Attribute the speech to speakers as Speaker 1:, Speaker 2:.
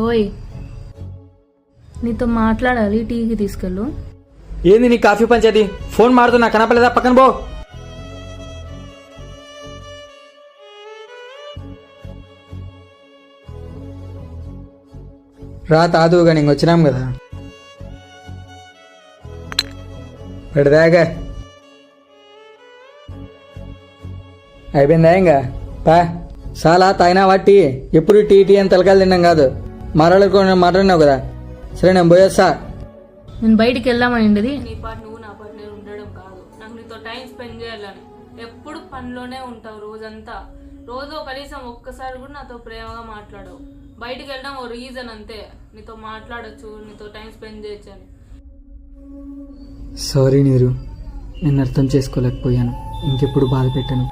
Speaker 1: ఓయ్, నీతో మాట్లాడాలి, టీకి తీసుకెళ్ళు.
Speaker 2: ఏంది నీ కాఫీ పంచేది? ఫోన్ మారుతున్నా కనపలేదా? పక్కన పో. రా తాదుగా ఇంక వచ్చినాం కదా, పెడదాగా అయిపోయిందా ఇంకా పా. చాలా తాగినా వాటి ఎప్పుడు టీ టీ అని తలకాయలు తిన్నాం కాదు, మాట్లాడినావు కదా. సరే నేను పోయేస్తా.
Speaker 1: నేను బయటికి వెళ్దామనిండది.
Speaker 3: నీ పాటు నువ్వు నా పాటు నేను ఉండడం కాదు, నాకు నీతో టైం స్పెండ్ చేయాలని. ఎప్పుడు పనిలోనే ఉంటావు రోజంతా. రోజు కనీసం ఒక్కసారి కూడా నాతో ప్రేమగా మాట్లాడవు. బయటికి వెళ్ళడం ఓ రీజన్ అంతే, నీతో మాట్లాడచ్చు, నీతో టైం స్పెండ్ చేయొచ్చు అని.
Speaker 2: సారీ నీరు, నేను అర్థం చేసుకోలేకపోయాను. ఇంకెప్పుడు బాధ పెట్టను.